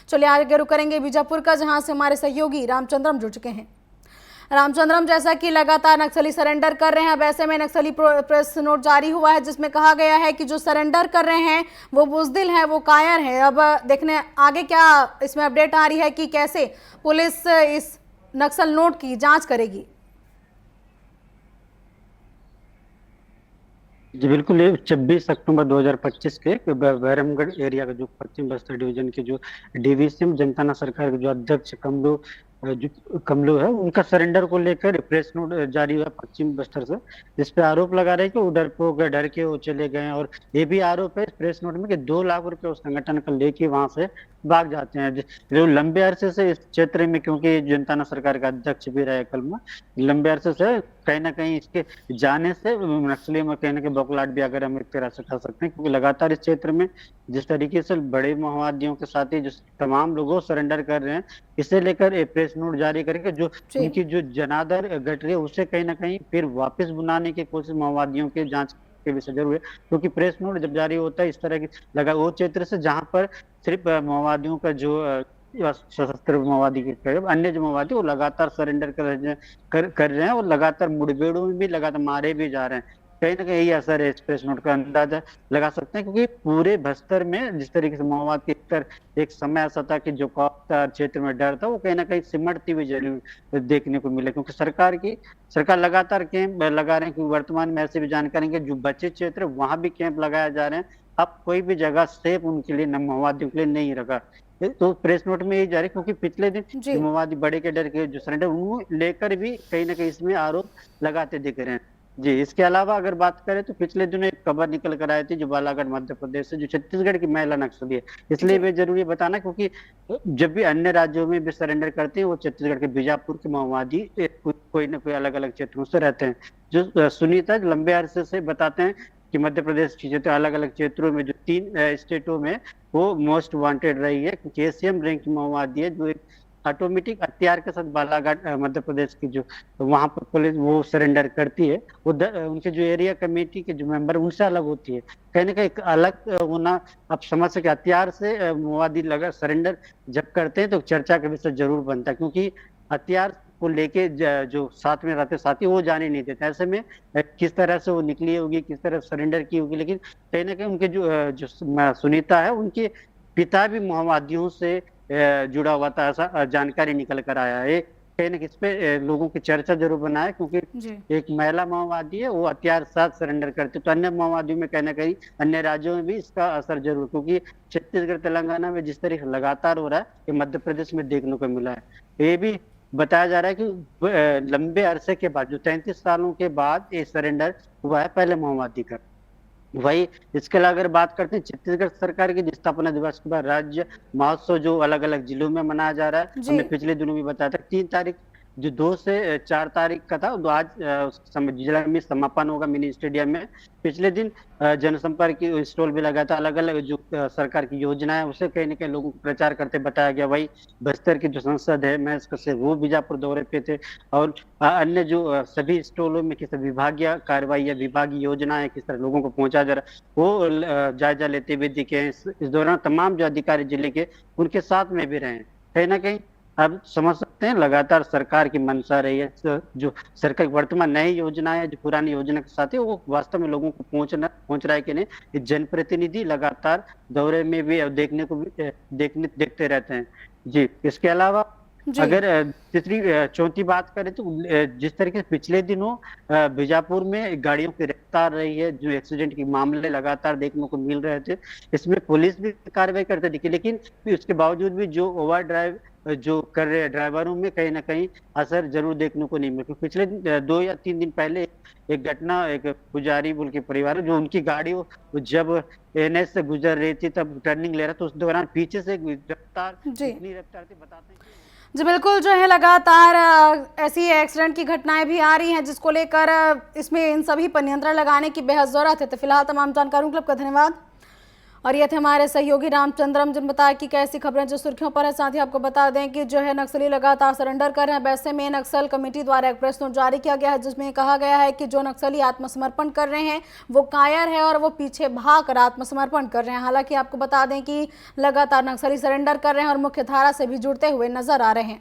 चलिए आगे रुक करेंगे बीजापुर का, जहां से हमारे सहयोगी रामचंद्रम जुड़ चुके हैं। रामचंद्रम, जैसा कि लगातार नक्सली सरेंडर कर रहे हैं, अब ऐसे में नक्सली प्रेस नोट जारी हुआ है जिसमें कहा गया है कि जो सरेंडर कर रहे हैं वो बुजदिल हैं, वो कायर हैं। अब देखने आगे क्या इसमें अपडेट आ रही है कि कैसे पुलिस इस नक्सल नोट की जांच करेगी। जी बिल्कुल, ये 26 अक्टूबर 2025 के बहरमगढ़ एरिया का जो पश्चिम बस्तर डिवीजन के जो डीवीसीएम जनता सरकार के जो अध्यक्ष कमलू है, उनका सरेंडर को लेकर प्रेस नोट जारी हुआ पश्चिम बस्तर से, जिस पे आरोप लगा रहे हैं कि वो डरपोक है, डर के वो चले गए हैं। और ये भी आरोप है इस प्रेस नोट में कि 2 लाख रुपए उस संगठन का लेके वहां से भाग जाते हैं। जो लंबे अरसे से इस क्षेत्र में, क्योंकि जनता सरकार का अध्यक्ष भी रहे कलमा, लंबे अरसे से कहीं ना कहीं इसके जाने से नक्सली में कहीं ना कहीं बौखलाहट भी अगर हम एक तरह से कह सकते हैं, क्योंकि लगातार इस क्षेत्र में जिस तरीके से बड़े माओवादियों के साथ ही जो तमाम लोगों सरेंडर कर रहे हैं, इसे लेकर एक प्रेस नोट जारी करके जो जी उनकी जो जनादर घट रही है उसे कहीं ना कहीं फिर वापस बुलाने की कोशिश माओवादियों के जांच के विषय जरूर है। क्योंकि प्रेस नोट जब जारी होता है इस तरह की लगा वो क्षेत्र से जहां पर सिर्फ माओवादियों का जो सशस्त्र माओवादी के करीब अन्य जो माओवादी वो लगातार सरेंडर कर रहे हैं और लगातार मुठभेड़ों में भी लगातार मारे भी जा रहे हैं। कहीं ना कहीं यही असर है इस प्रेस नोट का, अंदाजा लगा सकते हैं। क्योंकि पूरे बस्तर में जिस तरीके से माओवाद के स्तर एक समय ऐसा था कि जो खौफ था, क्षेत्र में डर था, वो कहीं ना कहीं सिमटती हुई जरूर देखने को मिले। क्योंकि सरकार लगातार कैंप लगा रहे हैं, क्योंकि वर्तमान में ऐसी भी जानकारी है कि जो बचे क्षेत्र वहां भी कैंप लगाए जा रहे हैं। अब कोई भी जगह सेफ उनके लिए न माओवादियों के लिए नहीं रखा। तो प्रेस नोट में ये जारी, क्योंकि पिछले दिन जी जो माओवादी बड़े के डर के जो सरेंडर उनको लेकर भी कहीं ना कहीं इसमें आरोप लगाते दिख रहे हैं। जी, इसके अलावा अगर बात करें तो पिछले दिनों एक खबर निकल कर आई थी जो बालाघाट मध्य प्रदेश से, जो छत्तीसगढ़ की महिला नक्सली है। इसलिए जी भी जरूरी बताना, क्योंकि जब भी अन्य राज्यों में भी सरेंडर करते हैं वो छत्तीसगढ़ के बीजापुर के माओवादी कोई ना कोई अलग अलग क्षेत्रों से रहते हैं। जो सुनीता लंबे अरसे से बताते हैं कि मध्य प्रदेश की क्षेत्र अलग अलग क्षेत्रों में जो 3 स्टेटों में वो मोस्ट वांटेड रही है, क्योंकि एसीएम रैंक की माओवादी है, जो एक ऑटोमेटिक हथियार के साथ बालाघाट मध्य प्रदेश की जो वहां पर पुलिस वो सरेंडर करती है, वो उनके जो एरिया कमेटी के जो मेंबर उनसे अलग होती है। कहीं ना कहीं एक अलग होना आप समझ सके। हथियार से माओवादी लगा सरेंडर जब करते हैं तो चर्चा का विषय जरूर बनता है, क्योंकि हथियार को लेके जो साथ में रहते साथी वो जाने नहीं देते। ऐसे में किस तरह से वो निकली होगी, किस तरह सरेंडर की होगी। लेकिन कहीं ना कहीं उनके जो सुनीता है, उनके पिता भी माओवादियों से जुड़ा हुआ था, ऐसा जानकारी निकल कर आया है। कहीं ना कहीं इस पे लोगों की चर्चा जरूर बना है, क्योंकि जी एक महिला माओवादी है, वो हथियार साथ सरेंडर करते, तो अन्य माओवादियों में कहीं ना कहीं अन्य राज्यों में भी इसका असर जरूर, क्योंकि छत्तीसगढ़ तेलंगाना में जिस तरीके से लगातार हो रहा है, ये मध्य प्रदेश में देखने को मिला है। ये भी बताया जा रहा है कि लंबे अरसे के बाद, जो 33 सालों के बाद ये सरेंडर हुआ है पहले माओवादी का। वही इसके अलावा अगर बात करते हैं छत्तीसगढ़ सरकार के स्थापना दिवस के बाद राज्य महोत्सव जो अलग अलग जिलों में मनाया जा रहा है, जी हमने पिछले दिनों भी बताया था 3 तारीख, जो 2 से 4 तारीख का था, तो आज जिला में समापन होगा मिनी स्टेडियम में। पिछले दिन जनसंपर्क की स्टॉल भी लगा था, अलग अलग जो सरकार की योजना है उसे कहीं ना कहीं लोगों को प्रचार करते बताया गया। वही बस्तर की जो सांसद है महेश कश्यप, वो बीजापुर दौरे पे थे। और अन्य जो सभी स्टॉलों में किस विभागीय कार्रवाई या विभागीय योजनाएं किस तरह लोगों को पहुंचा जा रहा है, वो जायजा लेते हुए दिखे हैं। इस दौरान तमाम जो अधिकारी जिले के उनके साथ में भी रहे हैं। कहीं ना कहीं आप समझ सकते हैं लगातार सरकार की मंशा रही है, जो सरकार की वर्तमान नई योजना है, जो पुरानी योजना के साथ है, वो वास्तव में लोगों को पहुंच रहा है कि नहीं, ये जनप्रतिनिधि लगातार दौरे में भी देखने को भी देखते रहते हैं। जी, इसके अलावा जी अगर तीसरी चौथी बात करें तो जिस तरीके से पिछले दिनों बीजापुर में गाड़ियों की रफ्तार रही है, जो एक्सीडेंट के मामले लगातार देखने को मिल रहे थे, इसमें पुलिस भी कार्रवाई करते दिखी। लेकिन उसके बावजूद भी जो ओवर ड्राइव जो कर रहे हैं ड्राइवरों में कहीं ना कहीं असर जरूर देखने को नहीं मिला। क्योंकि पिछले 2 या 3 दिन पहले एक घटना, एक पुजारी बोल के परिवार जो उनकी गाड़ी वो जब एनएच से गुजर रही थी, तब टर्निंग ले रहा था, उस दौरान पीछे से रफ्तार जी इतनी रफ्तार थी, बताते हैं कि जी बिल्कुल, जो है लगातार ऐसी एक्सीडेंट की घटनाएं भी आ रही हैं, जिसको लेकर इसमें इन सभी पर नियंत्रण लगाने की बेहद जरूरत है। तो फिलहाल तमाम जानकारियों के लिए आपका धन्यवाद। और ये थे हमारे सहयोगी रामचंद्रम जिन बताया कि कैसी खबरें जो सुर्खियों पर है। साथ ही आपको बता दें कि जो है नक्सली लगातार सरेंडर कर रहे हैं। वैसे में नक्सल कमेटी द्वारा एक प्रेस नोट जारी किया गया है जिसमें कहा गया है कि जो नक्सली आत्मसमर्पण कर रहे हैं वो कायर है और वो पीछे भाग कर आत्मसमर्पण कर रहे हैं। हालांकि आपको बता दें कि लगातार नक्सली सरेंडर कर रहे हैं और मुख्य धारा से भी जुड़ते हुए नजर आ रहे हैं।